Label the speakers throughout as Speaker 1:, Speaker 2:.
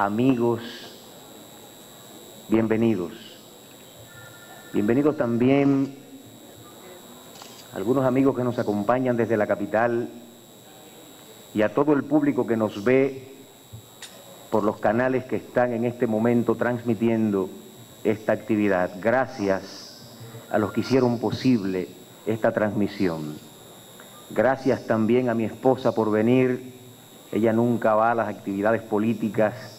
Speaker 1: amigos, bienvenidos. Bienvenidos también algunos amigos que nos acompañan desde la capital y a todo el público que nos ve por los canales que están en este momento transmitiendo esta actividad. Gracias a los que hicieron posible esta transmisión. Gracias también a mi esposa por venir. Ella nunca va a las actividades políticas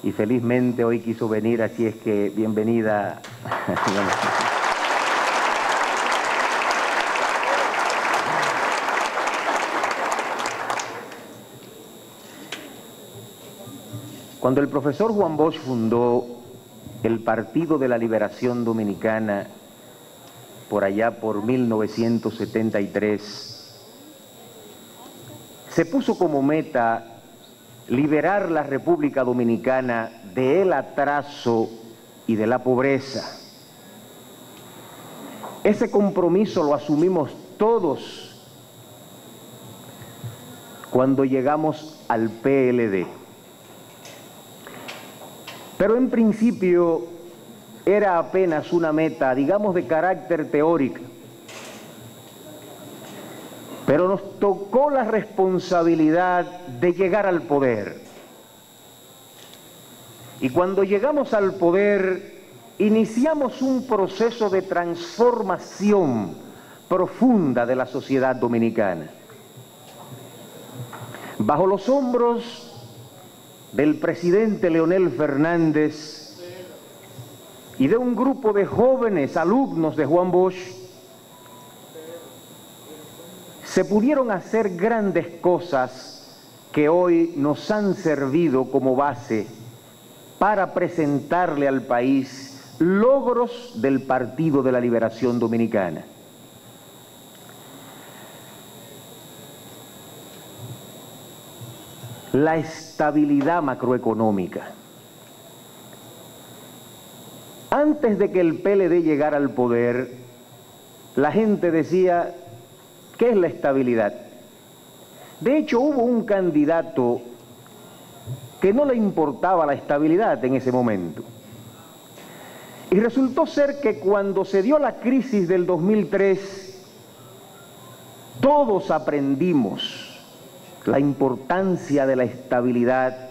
Speaker 1: y felizmente hoy quiso venir, así es que bienvenida. Cuando el profesor Juan Bosch fundó el Partido de la Liberación Dominicana, por allá por 1973, se puso como meta liberar la República Dominicana del atraso y de la pobreza. Ese compromiso lo asumimos todos cuando llegamos al PLD. Pero en principio era apenas una meta, digamos, de carácter teórico. Pero nos tocó la responsabilidad de llegar al poder. Y cuando llegamos al poder, iniciamos un proceso de transformación profunda de la sociedad dominicana. Bajo los hombros del presidente Leonel Fernández y de un grupo de jóvenes alumnos de Juan Bosch, se pudieron hacer grandes cosas que hoy nos han servido como base para presentarle al país logros del Partido de la Liberación Dominicana. La estabilidad macroeconómica. Antes de que el PLD llegara al poder, la gente decía, ¿qué es la estabilidad? De hecho, hubo un candidato que no le importaba la estabilidad en ese momento. Y resultó ser que cuando se dio la crisis del 2003, todos aprendimos la importancia de la estabilidad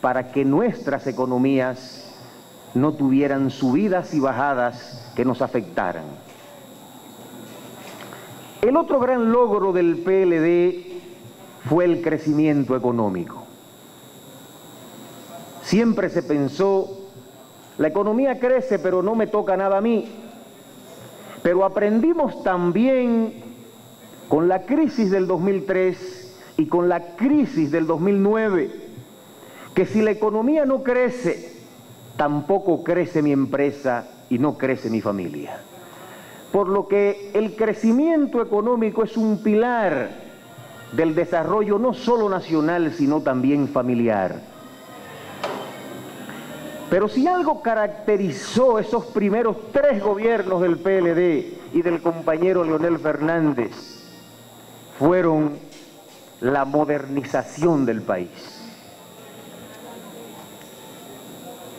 Speaker 1: para que nuestras economías no tuvieran subidas y bajadas que nos afectaran. El otro gran logro del PLD fue el crecimiento económico. Siempre se pensó, la economía crece pero no me toca nada a mí. Pero aprendimos también con la crisis del 2003 y con la crisis del 2009, que si la economía no crece, tampoco crece mi empresa y no crece mi familia. Por lo que el crecimiento económico es un pilar del desarrollo no solo nacional, sino también familiar. Pero si algo caracterizó esos primeros 3 gobiernos del PLD y del compañero Leonel Fernández, fueron la modernización del país.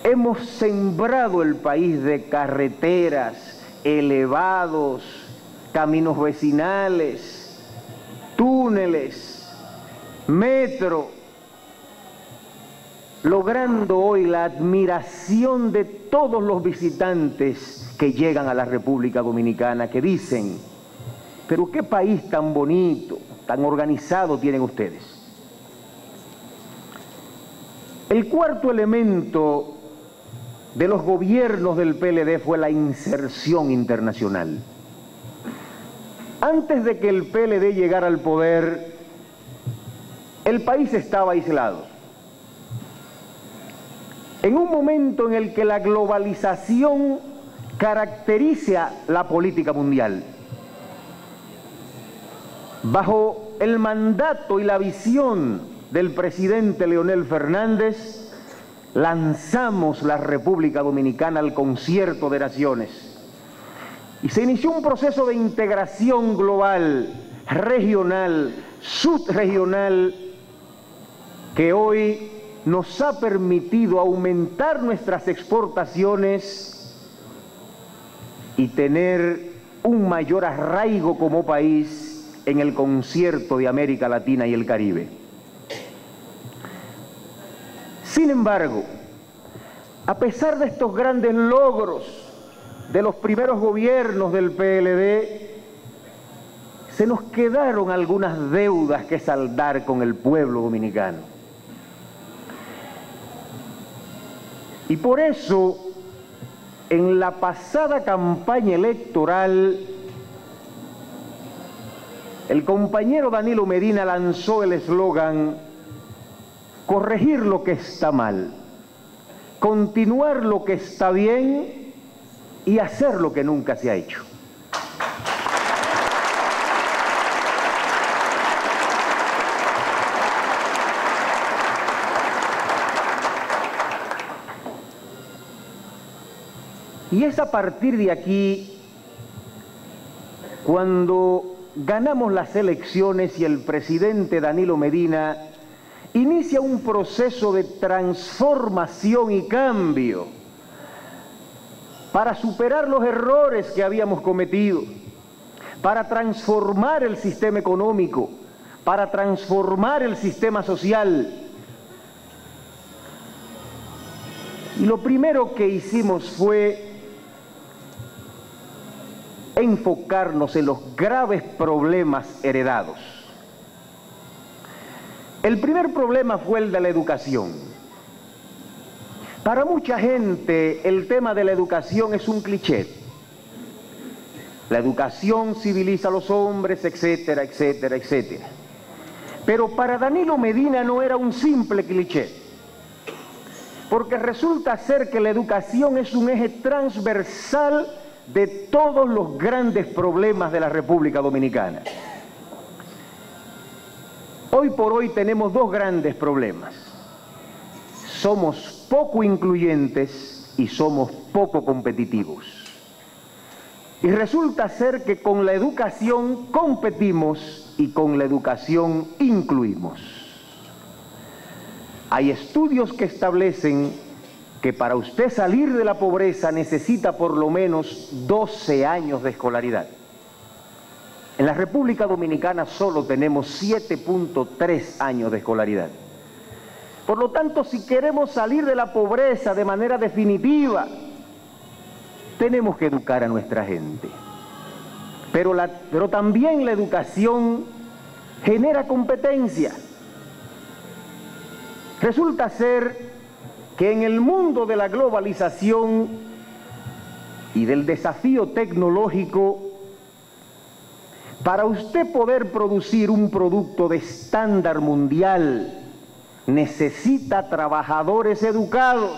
Speaker 1: Hemos sembrado el país de carreteras, elevados, caminos vecinales, túneles, metro, logrando hoy la admiración de todos los visitantes que llegan a la República Dominicana, que dicen, pero qué país tan bonito, tan organizado tienen ustedes. El cuarto elemento de los gobiernos del PLD fue la inserción internacional. Antes de que el PLD llegara al poder, el país estaba aislado. En un momento en el que la globalización caracteriza la política mundial, bajo el mandato y la visión del presidente Leonel Fernández, lanzamos la República Dominicana al concierto de naciones. Y se inició un proceso de integración global, regional, subregional, que hoy nos ha permitido aumentar nuestras exportaciones y tener un mayor arraigo como país en el concierto de América Latina y el Caribe. Sin embargo, a pesar de estos grandes logros de los primeros gobiernos del PLD, se nos quedaron algunas deudas que saldar con el pueblo dominicano. Y por eso, en la pasada campaña electoral, el compañero Danilo Medina lanzó el eslogan: corregir lo que está mal, continuar lo que está bien y hacer lo que nunca se ha hecho. Y es a partir de aquí cuando ganamos las elecciones y el presidente Danilo Medina inicia un proceso de transformación y cambio para superar los errores que habíamos cometido, para transformar el sistema económico, para transformar el sistema social. Y lo primero que hicimos fue enfocarnos en los graves problemas heredados. El primer problema fue el de la educación. Para mucha gente el tema de la educación es un cliché. La educación civiliza a los hombres, etcétera, etcétera, etcétera. Pero para Danilo Medina no era un simple cliché, porque resulta ser que la educación es un eje transversal de todos los grandes problemas de la República Dominicana. Hoy por hoy tenemos dos grandes problemas. Somos poco incluyentes y somos poco competitivos. Y resulta ser que con la educación competimos y con la educación incluimos. Hay estudios que establecen que para usted salir de la pobreza necesita por lo menos 12 años de escolaridad. En la República Dominicana solo tenemos 7.3 años de escolaridad. Por lo tanto, si queremos salir de la pobreza de manera definitiva, tenemos que educar a nuestra gente. Pero también la educación genera competencia. Resulta ser que en el mundo de la globalización y del desafío tecnológico, para usted poder producir un producto de estándar mundial, necesita trabajadores educados.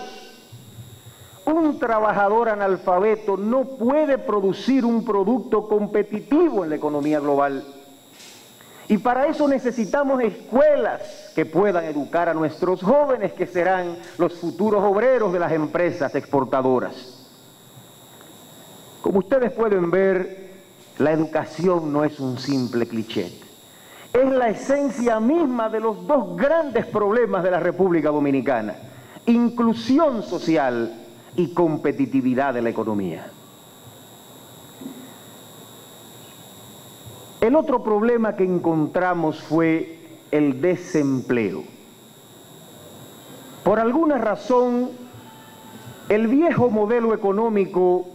Speaker 1: Un trabajador analfabeto no puede producir un producto competitivo en la economía global. Y para eso necesitamos escuelas que puedan educar a nuestros jóvenes, que serán los futuros obreros de las empresas exportadoras. Como ustedes pueden ver, la educación no es un simple cliché. Es la esencia misma de los dos grandes problemas de la República Dominicana: inclusión social y competitividad de la economía. El otro problema que encontramos fue el desempleo. Por alguna razón, el viejo modelo económico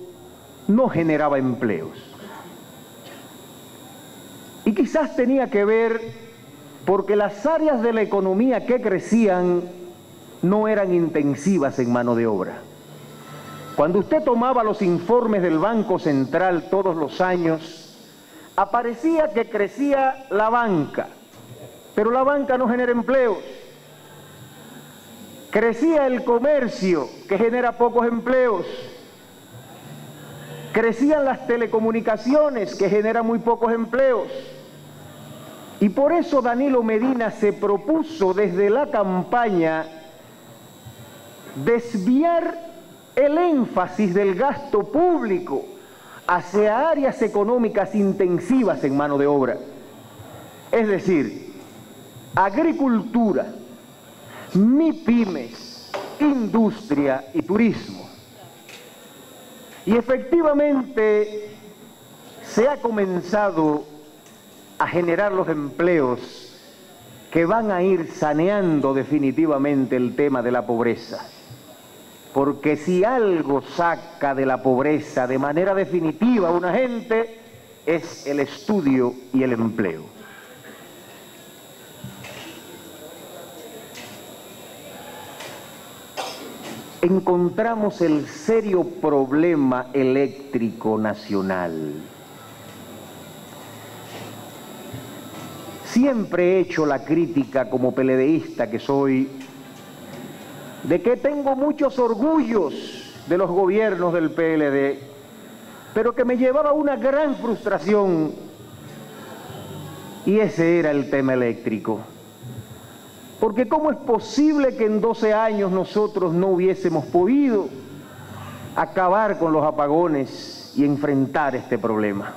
Speaker 1: no generaba empleos. Y quizás tenía que ver porque las áreas de la economía que crecían no eran intensivas en mano de obra. Cuando usted tomaba los informes del Banco Central todos los años, aparecía que crecía la banca, pero la banca no genera empleos. Crecía el comercio, que genera pocos empleos. Crecían las telecomunicaciones, que generan muy pocos empleos. Y por eso Danilo Medina se propuso desde la campaña desviar el énfasis del gasto público hacia áreas económicas intensivas en mano de obra. Es decir, agricultura, MIPYMES, industria y turismo. Y efectivamente se ha comenzado a generar los empleos que van a ir saneando definitivamente el tema de la pobreza. Porque si algo saca de la pobreza de manera definitiva a una gente, es el estudio y el empleo. Encontramos el serio problema eléctrico nacional. Siempre he hecho la crítica como PLDista que soy, de que tengo muchos orgullos de los gobiernos del PLD, pero que me llevaba a una gran frustración, y ese era el tema eléctrico. Porque ¿cómo es posible que en 12 años nosotros no hubiésemos podido acabar con los apagones y enfrentar este problema?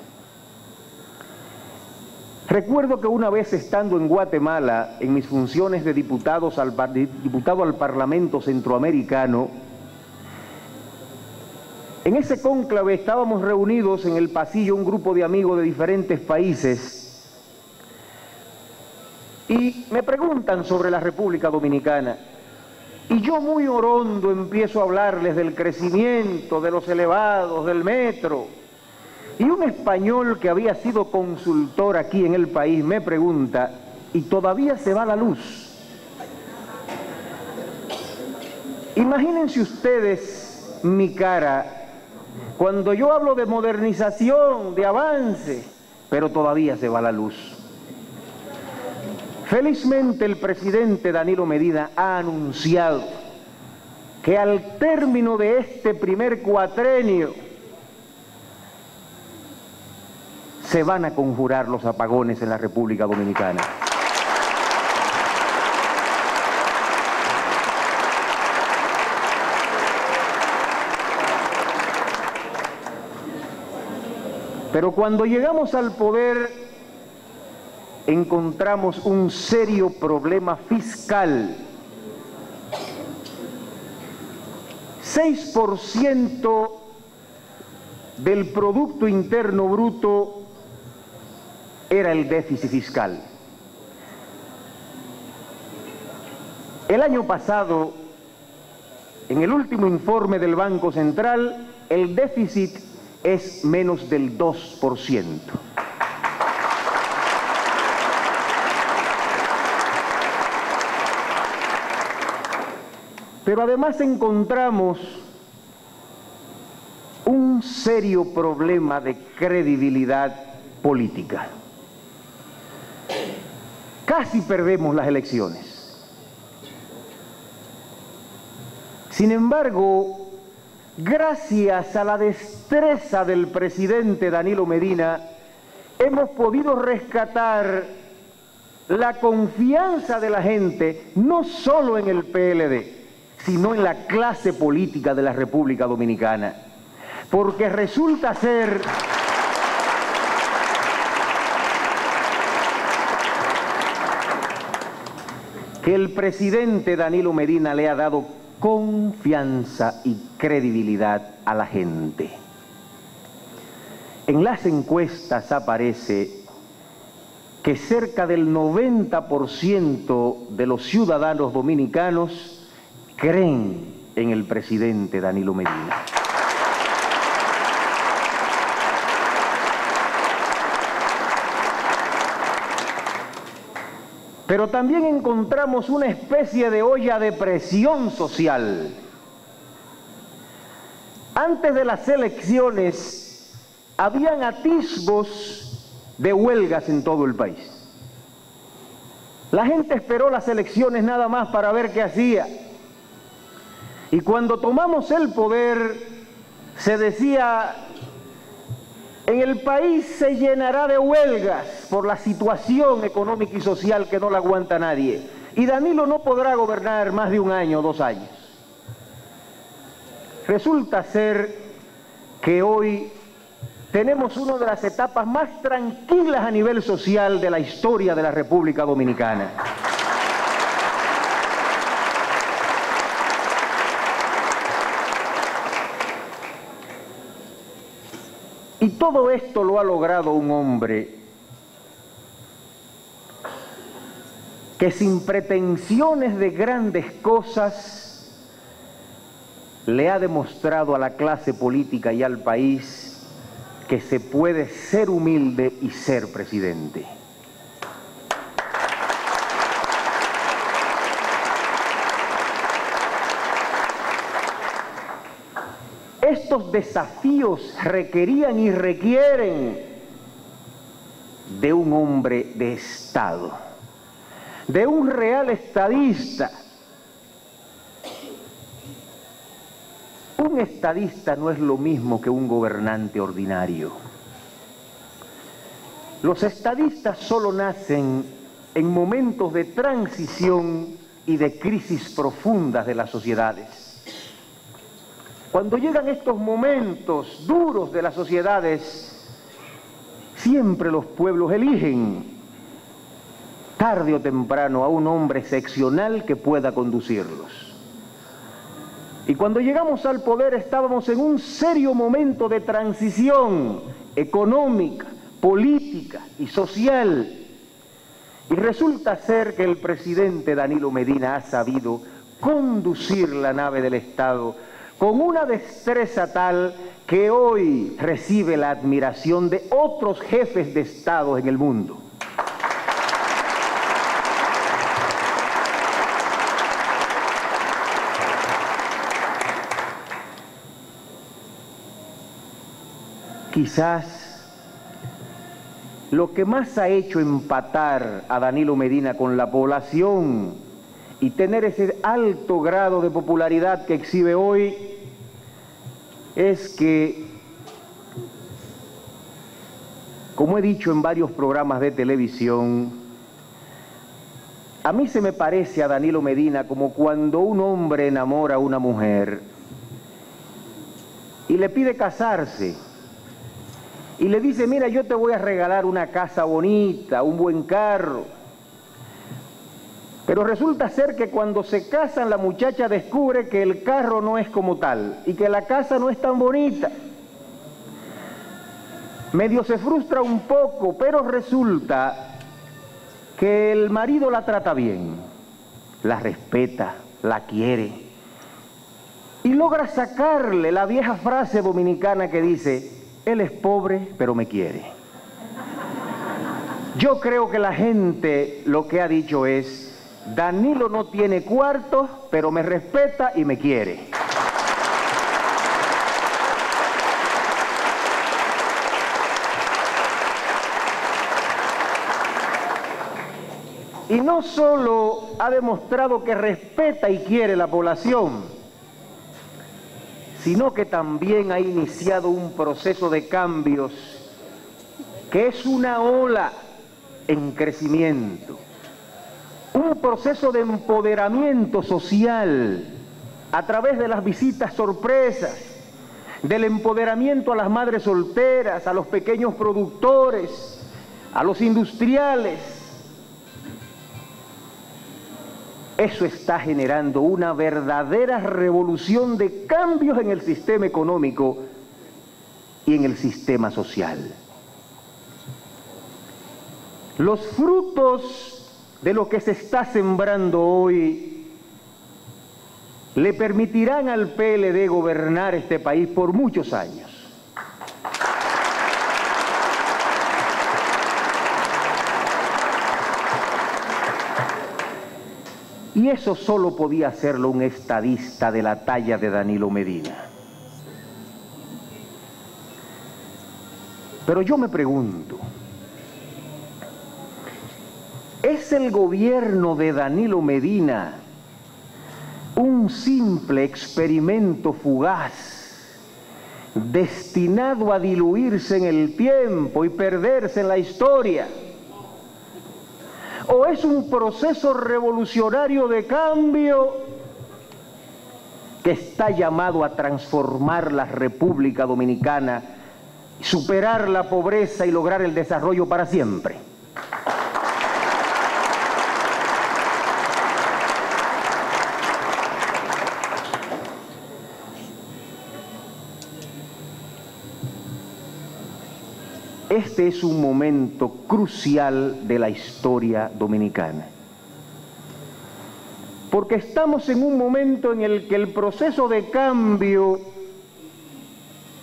Speaker 1: Recuerdo que una vez estando en Guatemala, en mis funciones de diputado al Parlamento Centroamericano, en ese cónclave estábamos reunidos en el pasillo un grupo de amigos de diferentes países y me preguntan sobre la República Dominicana. Y yo muy orondo empiezo a hablarles del crecimiento, de los elevados, del metro. Y un español que había sido consultor aquí en el país me pregunta, ¿y todavía se va la luz? Imagínense ustedes mi cara cuando yo hablo de modernización, de avance, pero todavía se va la luz. Felizmente el presidente Danilo Medina ha anunciado que al término de este primer cuatrenio se van a conjurar los apagones en la República Dominicana. Pero cuando llegamos al poder, encontramos un serio problema fiscal. 6% del Producto Interno Bruto era el déficit fiscal. El año pasado, en el último informe del Banco Central, el déficit es menos del 2%. Pero además encontramos un serio problema de credibilidad política. Casi perdemos las elecciones. Sin embargo, gracias a la destreza del presidente Danilo Medina, hemos podido rescatar la confianza de la gente, no solo en el PLD, sino en la clase política de la República Dominicana. Porque resulta ser que el presidente Danilo Medina le ha dado confianza y credibilidad a la gente. En las encuestas aparece que cerca del 90% de los ciudadanos dominicanos creen en el presidente Danilo Medina. Pero también encontramos una especie de olla de presión social. Antes de las elecciones, habían atisbos de huelgas en todo el país. La gente esperó las elecciones nada más para ver qué hacía. Y cuando tomamos el poder, se decía, en el país se llenará de huelgas por la situación económica y social que no la aguanta nadie. Y Danilo no podrá gobernar más de 1 año o 2 años. Resulta ser que hoy tenemos una de las etapas más tranquilas a nivel social de la historia de la República Dominicana. Y todo esto lo ha logrado un hombre que sin pretensiones de grandes cosas le ha demostrado a la clase política y al país que se puede ser humilde y ser presidente. Estos desafíos requerían y requieren de un hombre de Estado, de un real estadista. Un estadista no es lo mismo que un gobernante ordinario. Los estadistas solo nacen en momentos de transición y de crisis profundas de las sociedades. Cuando llegan estos momentos duros de las sociedades, siempre los pueblos eligen, tarde o temprano, a un hombre excepcional que pueda conducirlos. Y cuando llegamos al poder estábamos en un serio momento de transición económica, política y social. Y resulta ser que el presidente Danilo Medina ha sabido conducir la nave del Estado con una destreza tal que hoy recibe la admiración de otros jefes de Estado en el mundo. Quizás lo que más ha hecho empatar a Danilo Medina con la población y tener ese alto grado de popularidad que exhibe hoy es que, como he dicho en varios programas de televisión, a mí se me parece a Danilo Medina como cuando un hombre enamora a una mujer y le pide casarse. Y le dice, mira, yo te voy a regalar una casa bonita, un buen carro. Pero resulta ser que cuando se casan la muchacha descubre que el carro no es como tal y que la casa no es tan bonita. Medio se frustra un poco, pero resulta que el marido la trata bien, la respeta, la quiere. Y logra sacarle la vieja frase dominicana que dice, él es pobre, pero me quiere. Yo creo que la gente lo que ha dicho es, Danilo no tiene cuartos, pero me respeta y me quiere. Y no solo ha demostrado que respeta y quiere la población, sino que también ha iniciado un proceso de cambios que es una ola en crecimiento, un proceso de empoderamiento social a través de las visitas sorpresas, del empoderamiento a las madres solteras, a los pequeños productores, a los industriales. Eso está generando una verdadera revolución de cambios en el sistema económico y en el sistema social. Los frutos de lo que se está sembrando hoy le permitirán al PLD gobernar este país por muchos años. Y eso solo podía hacerlo un estadista de la talla de Danilo Medina. Pero yo me pregunto, ¿es el gobierno de Danilo Medina un simple experimento fugaz, destinado a diluirse en el tiempo y perderse en la historia? ¿O es un proceso revolucionario de cambio que está llamado a transformar la República Dominicana, superar la pobreza y lograr el desarrollo para siempre? este es un momento crucial de la historia dominicana. Porque estamos en un momento en el que el proceso de cambio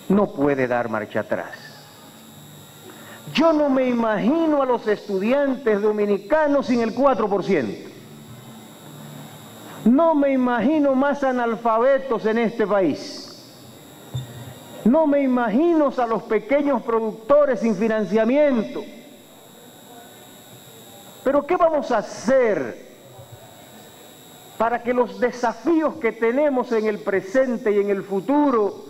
Speaker 1: no puede dar marcha atrás. Yo no me imagino a los estudiantes dominicanos sin el 4%. No me imagino más analfabetos en este país. No me imagino a los pequeños productores sin financiamiento. Pero ¿qué vamos a hacer para que los desafíos que tenemos en el presente y en el futuro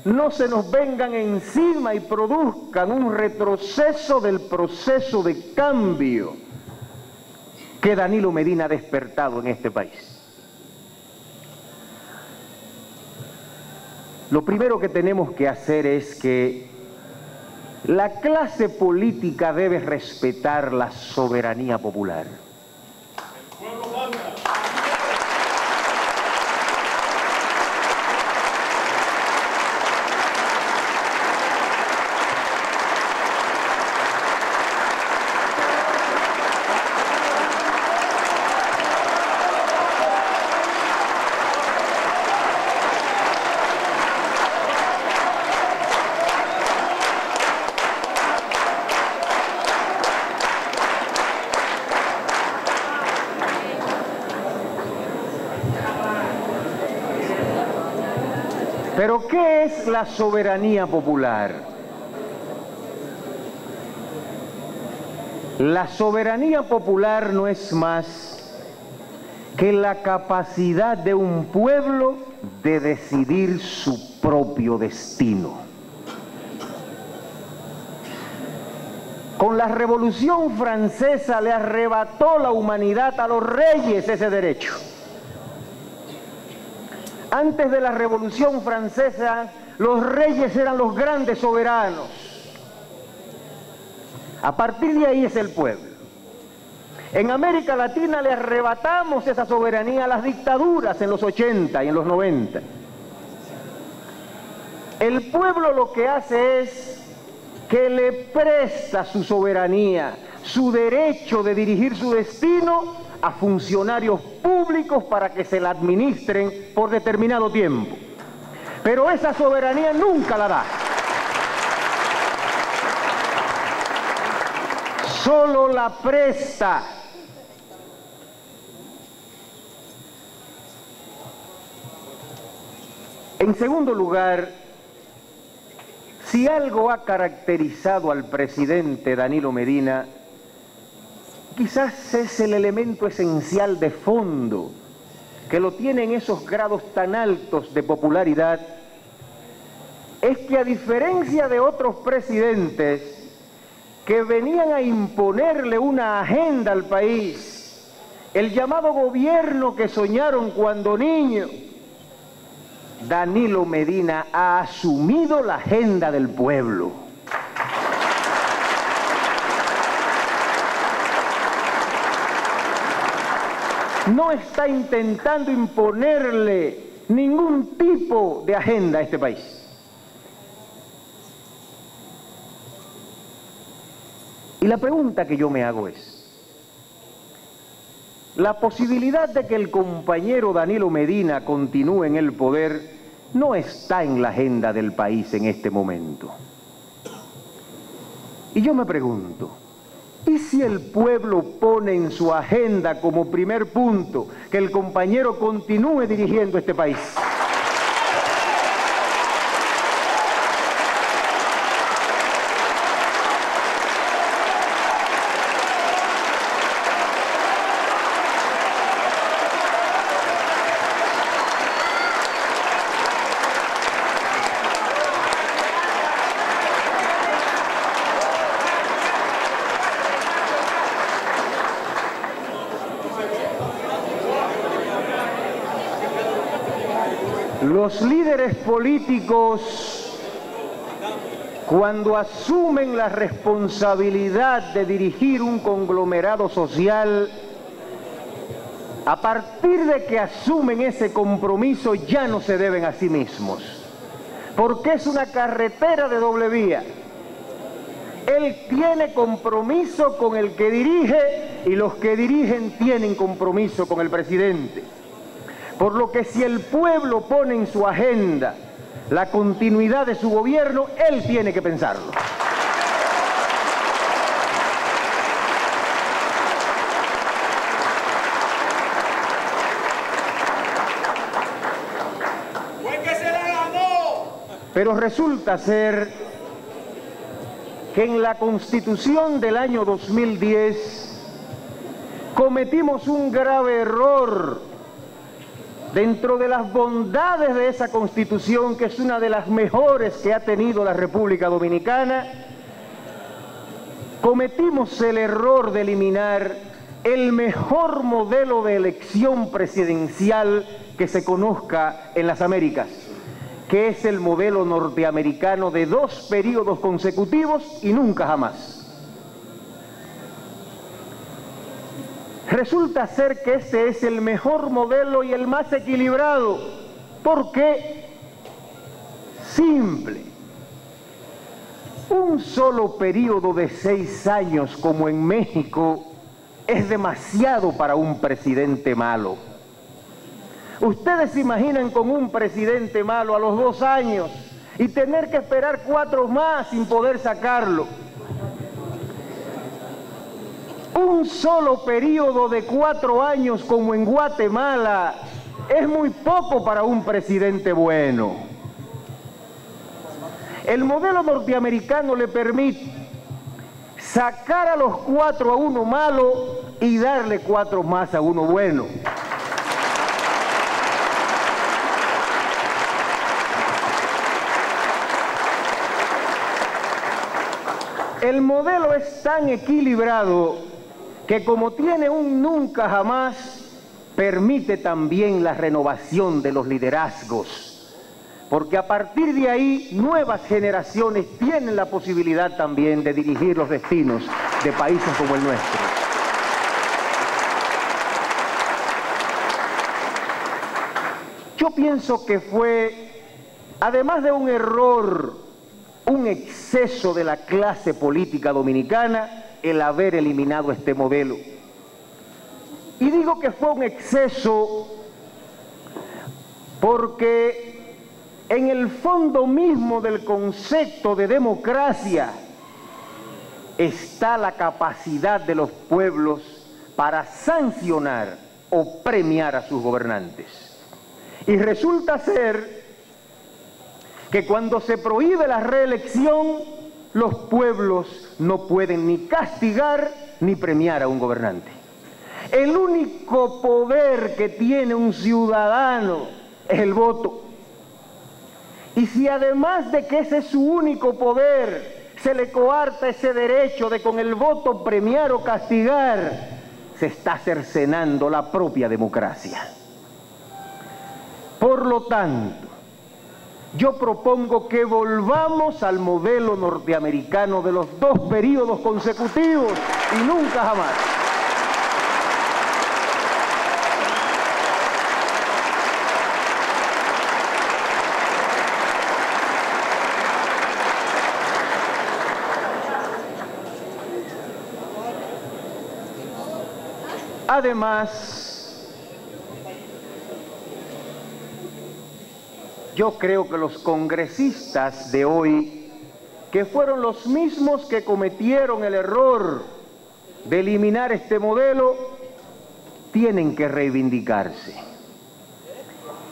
Speaker 1: no se nos vengan encima y produzcan un retroceso del proceso de cambio que Danilo Medina ha despertado en este país? Lo primero que tenemos que hacer es que la clase política debe respetar la soberanía popular. Pero ¿qué es la soberanía popular? La soberanía popular no es más que la capacidad de un pueblo de decidir su propio destino. Con la Revolución Francesa le arrebató la humanidad a los reyes ese derecho. Antes de la Revolución Francesa, los reyes eran los grandes soberanos. A partir de ahí es el pueblo. En América Latina le arrebatamos esa soberanía a las dictaduras en los 80 y en los 90. El pueblo lo que hace es que le presta su soberanía, su derecho de dirigir su destino a funcionarios públicos para que se la administren por determinado tiempo. Pero esa soberanía nunca la da. Solo la presta. En segundo lugar, si algo ha caracterizado al presidente Danilo Medina, quizás es el elemento esencial de fondo que lo tiene en esos grados tan altos de popularidad, es que a diferencia de otros presidentes que venían a imponerle una agenda al país, el llamado gobierno que soñaron cuando niños, Danilo Medina ha asumido la agenda del pueblo. No está intentando imponerle ningún tipo de agenda a este país. Y la pregunta que yo me hago es, la posibilidad de que el compañero Danilo Medina continúe en el poder no está en la agenda del país en este momento. Y yo me pregunto, ¿y si el pueblo pone en su agenda como primer punto que el compañero continúe dirigiendo este país? Los líderes políticos, cuando asumen la responsabilidad de dirigir un conglomerado social, a partir de que asumen ese compromiso ya no se deben a sí mismos, porque es una carretera de doble vía. Él tiene compromiso con el que dirige y los que dirigen tienen compromiso con el presidente. Por lo que si el pueblo pone en su agenda la continuidad de su gobierno, él tiene que pensarlo. Pero resulta ser que en la Constitución del año 2010 cometimos un grave error dentro de las bondades de esa Constitución, que es una de las mejores que ha tenido la República Dominicana. Cometimos el error de eliminar el mejor modelo de elección presidencial que se conozca en las Américas, que es el modelo norteamericano de 2 periodos consecutivos y nunca jamás. Resulta ser que este es el mejor modelo y el más equilibrado. ¿Por qué? Simple. Un solo periodo de 6 años como en México es demasiado para un presidente malo. Ustedes se imaginan con un presidente malo a los 2 años y tener que esperar 4 más sin poder sacarlo. Un solo periodo de 4 años como en Guatemala es muy poco para un presidente bueno. El modelo norteamericano le permite sacar a los 4 a uno malo y darle 4 más a uno bueno. El modelo es tan equilibrado que, como tiene un nunca jamás, permite también la renovación de los liderazgos, porque a partir de ahí nuevas generaciones tienen la posibilidad también de dirigir los destinos de países como el nuestro. Yo pienso que fue, además de un error, un exceso de la clase política dominicana el haber eliminado este modelo. Y digo que fue un exceso porque en el fondo mismo del concepto de democracia está la capacidad de los pueblos para sancionar o premiar a sus gobernantes. Y resulta ser que cuando se prohíbe la reelección, los pueblos no pueden ni castigar ni premiar a un gobernante. El único poder que tiene un ciudadano es el voto. Y si además de que ese es su único poder, se le coarta ese derecho de con el voto premiar o castigar, se está cercenando la propia democracia. Por lo tanto, yo propongo que volvamos al modelo norteamericano de los 2 periodos consecutivos y nunca jamás. Además, yo creo que los congresistas de hoy, que fueron los mismos que cometieron el error de eliminar este modelo, tienen que reivindicarse.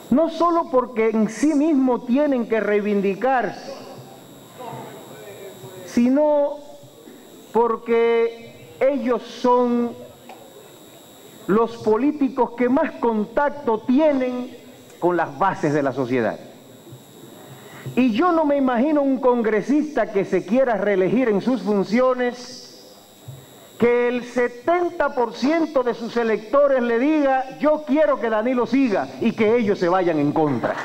Speaker 1: No solo porque en sí mismos tienen que reivindicarse, sino porque ellos son los políticos que más contacto tienen con las bases de la sociedad. Y yo no me imagino un congresista que se quiera reelegir en sus funciones, que el 70% de sus electores le diga: yo quiero que Danilo siga, y que ellos se vayan en contra.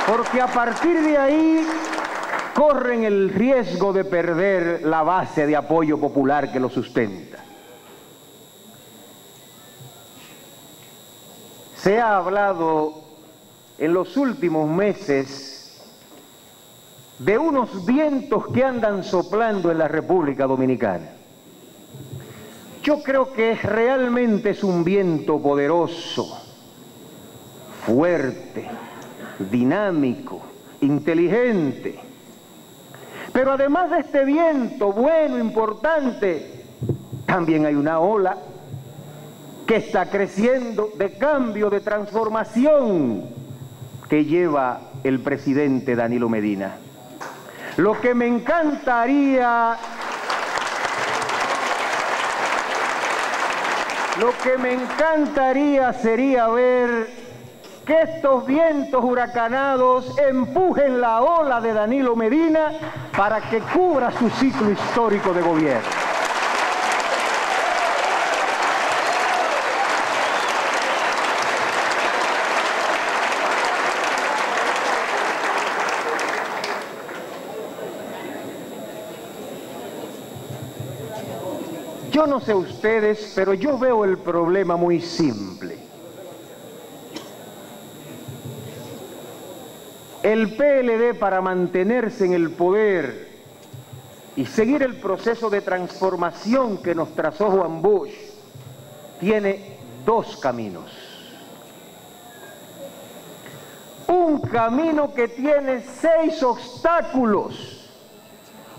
Speaker 1: Porque a partir de ahí corren el riesgo de perder la base de apoyo popular que lo sustenta. Se ha hablado en los últimos meses de unos vientos que andan soplando en la República Dominicana. Yo creo que realmente es un viento poderoso, fuerte, dinámico, inteligente. Pero además de este viento bueno, importante, también hay una ola que está creciendo de cambio, de transformación que lleva el presidente Danilo Medina. Lo que me encantaría sería ver que estos vientos huracanados empujen la ola de Danilo Medina para que cubra su ciclo histórico de gobierno. Yo no sé ustedes, pero yo veo el problema muy simple. El PLD, para mantenerse en el poder y seguir el proceso de transformación que nos trazó Juan Bosch, tiene dos caminos. Un camino que tiene 6 obstáculos.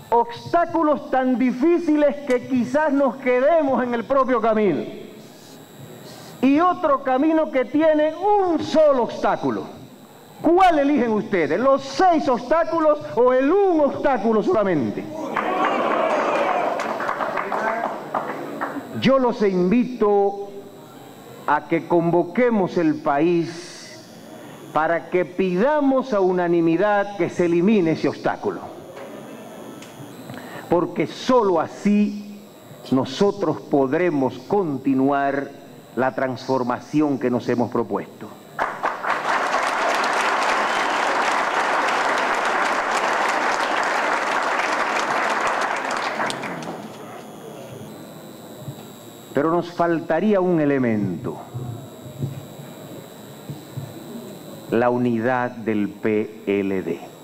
Speaker 1: Obstáculos tan difíciles que quizás nos quedemos en el propio camino. Y otro camino que tiene un solo obstáculo. ¿Cuál eligen ustedes? ¿Los 6 obstáculos o el un obstáculo solamente? Yo los invito a que convoquemos el país para que pidamos a unanimidad que se elimine ese obstáculo. Porque sólo así nosotros podremos continuar la transformación que nos hemos propuesto. Pero nos faltaría un elemento: la unidad del PLD.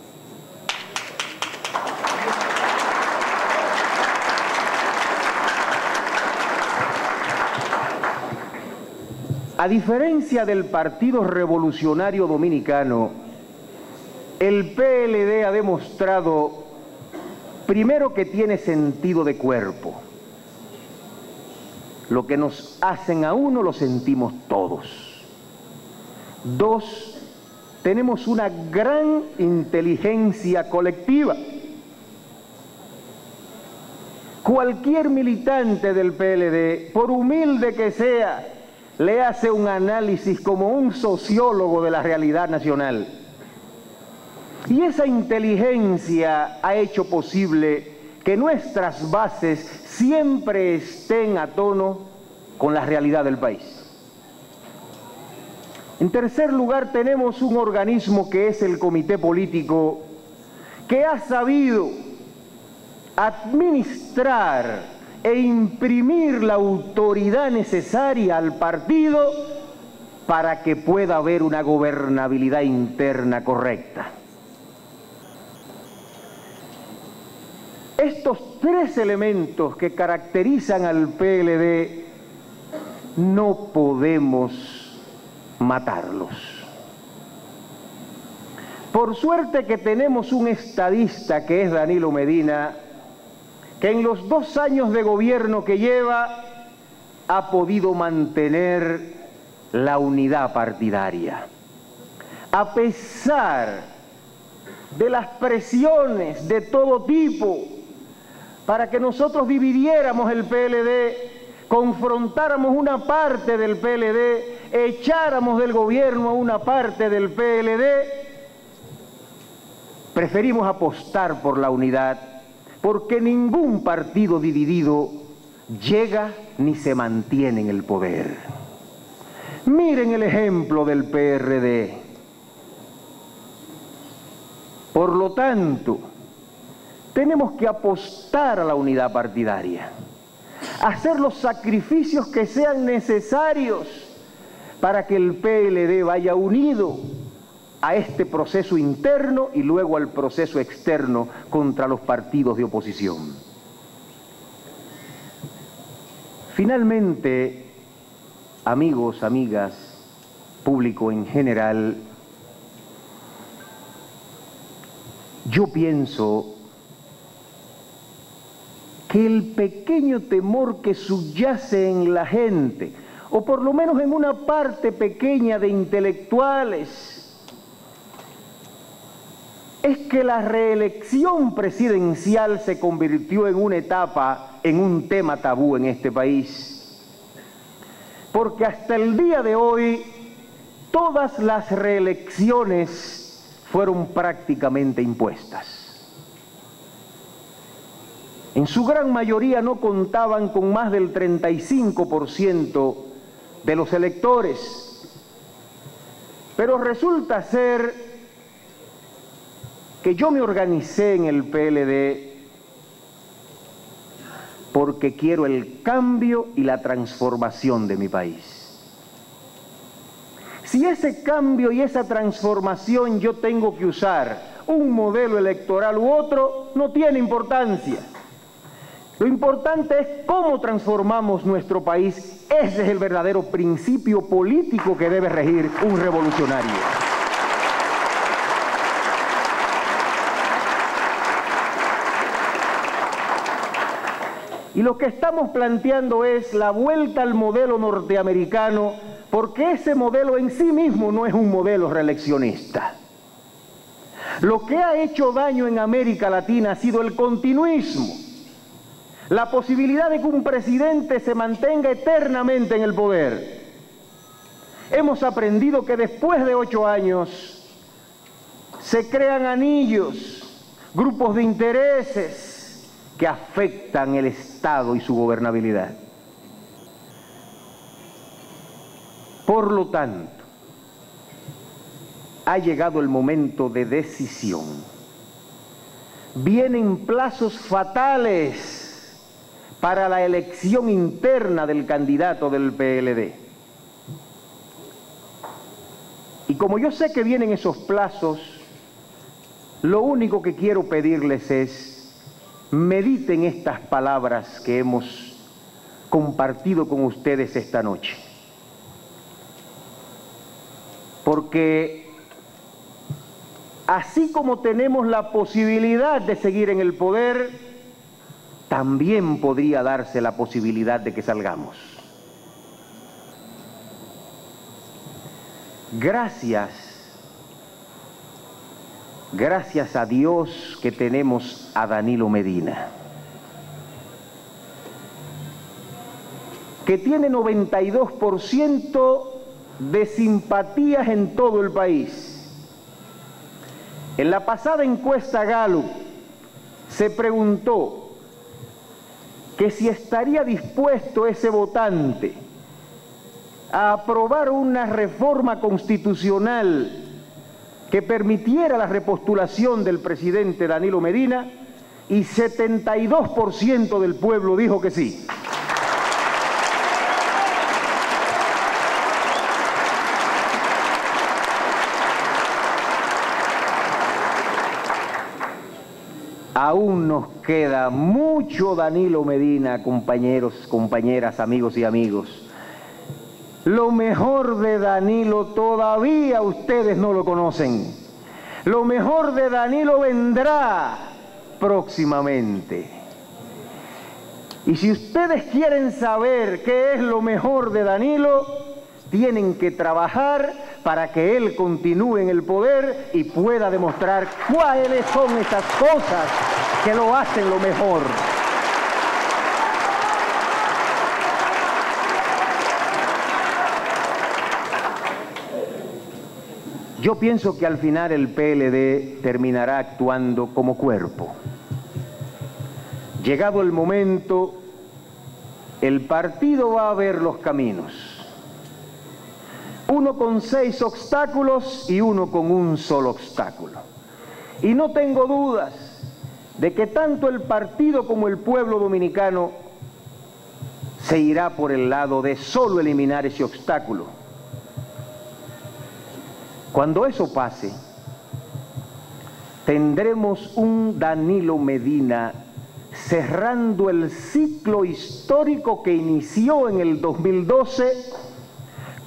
Speaker 1: A diferencia del Partido Revolucionario Dominicano, el PLD ha demostrado, primero, que tiene sentido de cuerpo. Lo que nos hacen a uno lo sentimos todos. 2, tenemos una gran inteligencia colectiva. Cualquier militante del PLD, por humilde que sea, le hace un análisis como un sociólogo de la realidad nacional. Y esa inteligencia ha hecho posible que nuestras bases siempre estén a tono con la realidad del país. En tercer lugar, tenemos un organismo que es el Comité Político, que ha sabido administrar e imprimir la autoridad necesaria al partido para que pueda haber una gobernabilidad interna correcta. Estos 3 elementos que caracterizan al PLD no podemos matarlos. Por suerte que tenemos un estadista que es Danilo Medina, que en los 2 años de gobierno que lleva ha podido mantener la unidad partidaria. A pesar de las presiones de todo tipo para que nosotros dividiéramos el PLD, confrontáramos una parte del PLD, echáramos del gobierno a una parte del PLD, preferimos apostar por la unidad, porque ningún partido dividido llega ni se mantiene en el poder. Miren el ejemplo del PRD. Por lo tanto, tenemos que apostar a la unidad partidaria, hacer los sacrificios que sean necesarios para que el PLD vaya unido a este proceso interno y luego al proceso externo contra los partidos de oposición. Finalmente, amigos, amigas, público en general, yo pienso que el pequeño temor que subyace en la gente, o por lo menos en una parte pequeña de intelectuales, es que la reelección presidencial se convirtió en una etapa, en un tema tabú en este país. Porque hasta el día de hoy, todas las reelecciones fueron prácticamente impuestas. En su gran mayoría no contaban con más del 35% de los electores. Pero resulta ser que yo me organicé en el PLD porque quiero el cambio y la transformación de mi país. Si ese cambio y esa transformación yo tengo que usar un modelo electoral u otro, no tiene importancia. Lo importante es cómo transformamos nuestro país. Ese es el verdadero principio político que debe regir un revolucionario. Y lo que estamos planteando es la vuelta al modelo norteamericano, porque ese modelo en sí mismo no es un modelo reeleccionista. Lo que ha hecho daño en América Latina ha sido el continuismo. La posibilidad de que un presidente se mantenga eternamente en el poder. Hemos aprendido que después de 8 años se crean anillos, grupos de intereses que afectan el Estado y su gobernabilidad. Por lo tanto, ha llegado el momento de decisión. Vienen plazos fatales para la elección interna del candidato del PLD. Y como yo sé que vienen esos plazos, lo único que quiero pedirles es mediten estas palabras que hemos compartido con ustedes esta noche. Porque así como tenemos la posibilidad de seguir en el poder, también podría darse la posibilidad de que salgamos. Gracias a Dios que tenemos a Danilo Medina, que tiene 92% de simpatías en todo el país. En la pasada encuesta Gallup se preguntó que si estaría dispuesto ese votante a aprobar una reforma constitucional que permitiera la repostulación del presidente Danilo Medina, y 72% del pueblo dijo que sí. Aún nos queda mucho Danilo Medina, compañeros, compañeras, amigos y amigos. Lo mejor de Danilo todavía ustedes no lo conocen. Lo mejor de Danilo vendrá próximamente. Y si ustedes quieren saber qué es lo mejor de Danilo, tienen que trabajar para que él continúe en el poder y pueda demostrar cuáles son esas cosas que lo hacen lo mejor. Yo pienso que al final el PLD terminará actuando como cuerpo. Llegado el momento, el partido va a ver los caminos. Uno con 6 obstáculos y uno con un solo obstáculo. Y no tengo dudas de que tanto el partido como el pueblo dominicano se irá por el lado de solo eliminar ese obstáculo. Cuando eso pase, tendremos un Danilo Medina cerrando el ciclo histórico que inició en el 2012,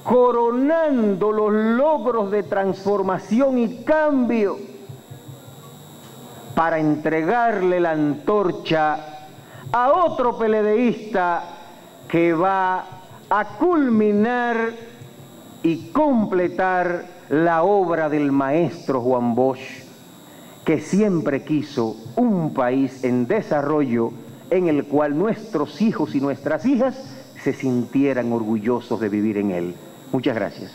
Speaker 1: coronando los logros de transformación y cambio para entregarle la antorcha a otro PLDista que va a culminar y completar la obra del maestro Juan Bosch, que siempre quiso un país en desarrollo en el cual nuestros hijos y nuestras hijas se sintieran orgullosos de vivir en él. Muchas gracias.